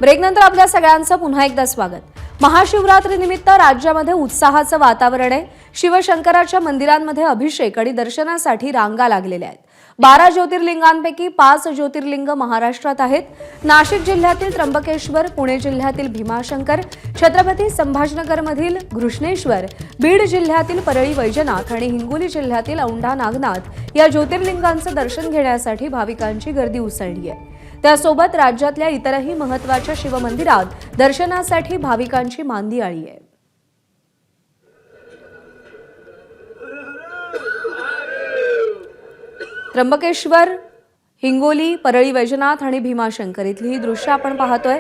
ब्रेकनंतर आपल्या सगळ्यांचं पुन्हा एकदा स्वागत। महाशिवरात्रीनिमित्त राज्यामध्ये उत्साहाचं वातावरण आहे। शिवशंकराच्या मंदिरांमध्ये अभिषेक आणि दर्शनासाठी रांगा लागलेल्या आहेत। 12 ज्योतिर्लिंगांपैकी 5 ज्योतिर्लिंग महाराष्ट्रात आहेत। नाशिक जिल्ह्यातील त्र्यंबकेश्वर, पुणे जिल्ह्यातील भीमाशंकर, छत्रपती संभाजीनगरमधील घृष्णेश्वर, बीड जिल्ह्यातील परळी वैजनाथ आणि हिंगोली जिल्ह्यातील औंढा नागनाथ या ज्योतिर्लिंगांचं दर्शन घेण्यासाठी भाविकांची गर्दी उसळली आहे। त्यासोबत राज्यातल्या इतरही महत्त्वाच्या शिवमंदिरात दर्शनासाठी भाविकांची मांदी आली आहे। त्र्यंबकेश्वर, हिंगोली, परळी वैजनाथ आणि भीमाशंकर इथली ही दृश्य आपण पाहतोय।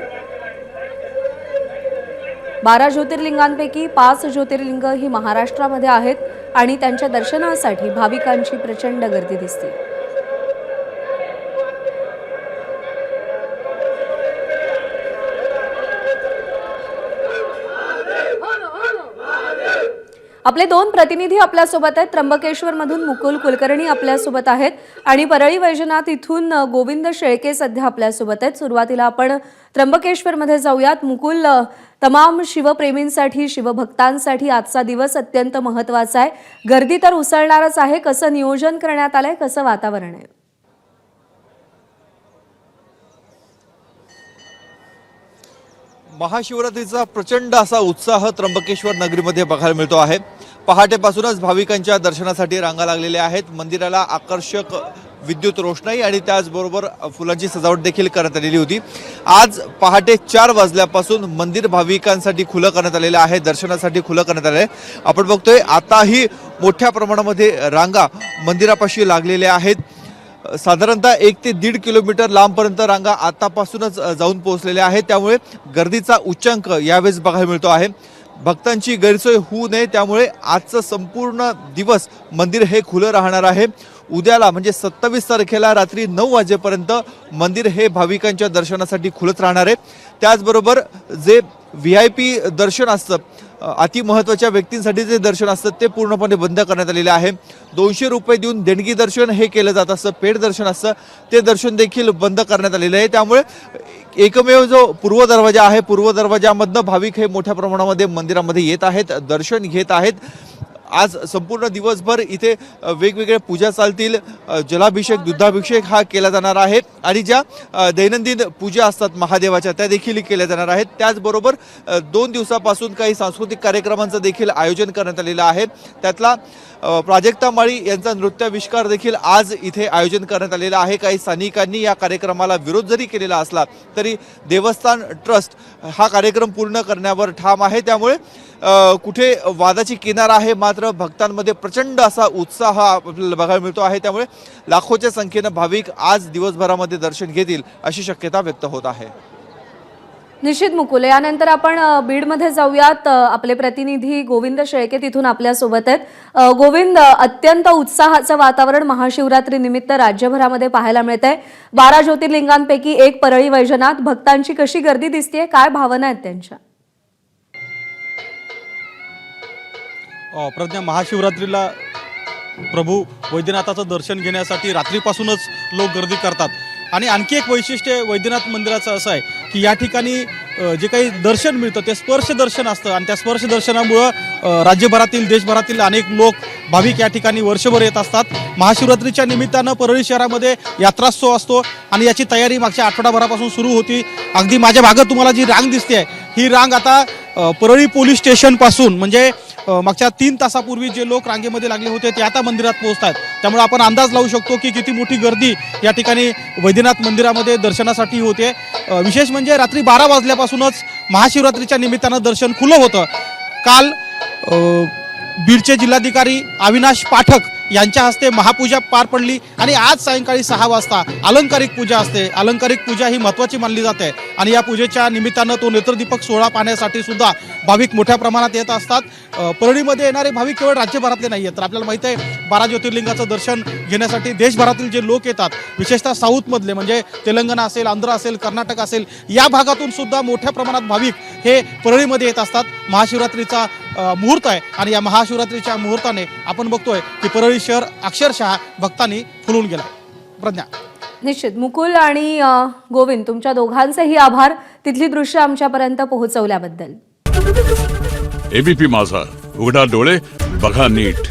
12 ज्योतिर्लिंगांपैकी 5 ज्योतिर्लिंग ही महाराष्ट्रामध्ये आहेत आणि त्यांच्या दर्शनासाठी भाविकांची प्रचंड गर्दी दिसते। आपले 2 प्रतिनिधी आपल्या सोबत आहेत। त्र्यंबकेश्वर मधून मुकुल कुलकर्णी आपल्या सोबत आहेत आणि परळी वैजनाथ इथून गोविंद शेळके सध्या आपल्या सोबत आहेत। सुरुवातीला आपण त्र्यंबकेश्वर मध्ये जाऊयात। मुकुल, तमाम शिवप्रेमींसाठी, शिवभक्तांसाठी आजचा दिवस अत्यंत महत्त्वाचा आहे। गर्दी तर उसळणारच आहे। कसं नियोजन करण्यात आलंय, कसं वातावरण आहे? महाशिवरात्रीचा प्रचंड असा उत्साह त्र्यंबकेश्वर नगरीमध्ये बघायला मिळतो आहे। पहाटेपासूनच भाविकांच्या दर्शनासाठी रांगा लागलेल्या आहेत। मंदिराला आकर्षक विद्युत रोषणाई आणि त्याचबरोबर फुलांची सजावट देखील करण्यात आलेली होती। आज पहाटे 4 वाजल्यापासून मंदिर भाविकांसाठी खुलं करण्यात आलेलं आहे, दर्शनासाठी खुलं करण्यात आलं आहे। आपण बघतोय आताही मोठ्या प्रमाणामध्ये रांगा मंदिरापाशी लागलेल्या आहेत। साधारणतः 1 ते 1.5 किलोमीटर लांबपर्यंत रांगा आतापासूनच जाऊन पोहोचलेल्या आहेत। त्यामुळे गर्दीचा उच्चांक यावेळेस बघायला मिळतो आहे। भक्तांची गैरसोय होऊ नये त्यामुळे आजचा संपूर्ण दिवस मंदिर हे खुलं राहणार आहे। उद्याला म्हणजे 27 तारखेला रात्री 9 वाजेपर्यंत मंदिर हे भाविकांच्या दर्शनासाठी खुलत राहणार आहे। त्याचबरोबर जे VIP दर्शन असतं, अति महत्त्वाच्या व्यक्तींसाठी जे दर्शन असतं ते पूर्णपणे बंद करण्यात आलेले आहे। 200 रुपये देऊन देणगी दर्शन हे केलं जात असतं, पेड दर्शन असतं ते दर्शन देखील बंद करण्यात आलेले आहे। त्यामुळे एकमेव जो पूर्व दरवाजा आहे, पूर्व दरवाजामधनं भाविक हे मोठ्या प्रमाणामध्ये मंदिरामध्ये येत आहेत, दर्शन घेत आहेत। आज संपूर्ण दिवसभर इथे वेगवेगळ्या पूजा चालतील। जलाभिषेक, दुधाभिषेक हा केला जाणार आहे आणि ज्या दैनंदिन पूजा असतात महादेवाच्या त्या देखील केल्या जाणार आहेत। त्याचबरोबर 2 दिवसापासून काही सांस्कृतिक कार्यक्रमांचं देखील आयोजन करण्यात आलेलं आहे। त्यातला प्राजक्ता माळी यांचा नृत्याविष्कार देखील आज इथे आयोजन करण्यात आलेला आहे। काही स्थानिकांनी या कार्यक्रमाला विरोध जरी केलेला असला तरी देवस्थान ट्रस्ट हा कार्यक्रम पूर्ण करण्यावर ठाम आहे। त्यामुळे कुठे वादाची किनार आहे, मात्र भक्तांमध्ये प्रचंड असा उत्साह आपल्याला बघायला मिळतो आहे। त्यामुळे लाखोच्या संख्येनं भाविक आज दिवसभरामध्ये दर्शन घेतील अशी शक्यता व्यक्त होत आहे। निश्चित मुकुल, यानंतर आपण बीडमध्ये जाऊयात। आपले प्रतिनिधी गोविंद शेळके तिथून आपल्या सोबत आहेत। गोविंद, अत्यंत उत्साहाचं वातावरण महाशिवरात्री निमित्त राज्यभरामध्ये पाहायला मिळतंय। 12 ज्योतिर्लिंगांपैकी एक परळी वैजनाथ, भक्तांची कशी गर्दी दिसतेय, काय भावना आहेत त्यांच्या? प्रज्ञा, महाशिवरात्रीला प्रभू वैद्यनाथाचं दर्शन घेण्यासाठी रात्रीपासूनच लोक गर्दी करतात आणि आणखी एक वैशिष्ट्य वैद्यनाथ मंदिराचं असं आहे की या ठिकाणी जे काही दर्शन मिळतं ते स्पर्श दर्शन असतं आणि त्या स्पर्श दर्शनामुळं राज्यभरातील, देशभरातील अनेक लोक, भाविक या ठिकाणी वर्षभर येत असतात। महाशिवरात्रीच्या निमित्तानं परळी शहरामध्ये यात्रात्सव असतो आणि याची तयारी मागच्या आठवडाभरापासून सुरू होती। अगदी माझ्या भागात तुम्हाला जी रांग दिसते आहे ही रांग आता परळी पोलीस स्टेशनपासून म्हणजे मागच्या 3 तासापूर्वी जे लोक रांगेमध्ये लागले होते ते आता मंदिरात पोहोचत आहेत। त्यामुळे आपण अंदाज लावू शकतो की किती मोठी गर्दी या ठिकाणी वैद्यनाथ मंदिरामध्ये दर्शनासाठी होते। विशेष म्हणजे रात्री 12 वाजल्यापासूनच महाशिवरात्रीच्या निमित्तानं दर्शन खुलं होतं। काल बीडचे जिल्हाधिकारी अविनाश पाठक यांच्या हस्ते महापूजा पार पडली आणि आज सायंकाळी 6 वाजता अलंकारिक पूजा असते। अलंकारिक पूजा ही महत्त्वाची मानली जाते आणि या पूजेच्या निमित्तानं तो नेत्रदीपक सोहळा पाहण्यासाठी सुद्धा भाविक मोठ्या प्रमाणात येत असतात। परळीमध्ये येणारे भाविक केवळ राज्यभरातले नाही आहेत, तर आपल्याला माहिती आहे 12 ज्योतिर्लिंगाचं दर्शन घेण्यासाठी देशभरातील जे लोक येतात, विशेषतः साऊथमधले म्हणजे तेलंगणा असेल, आंध्र असेल, कर्नाटक असेल, या भागातून सुद्धा मोठ्या प्रमाणात भाविक हे परळीमध्ये येत असतात। महाशिवरात्रीचा मुहूर्त आहे आणि या महाशिवरात्रीच्या मुहूर्ताने आपण बघतोय की परळी शहर अक्षरशः भक्तांनी फुलून गेला। प्रज्ञा, निश्चित मुकुल आणि गोविंद तुमच्या दोघांचेही आभार तिथली दृश्य आमच्यापर्यंत पोहोचवल्याबद्दल. एबीपी माझा, उघडा डोळे बघा नीट.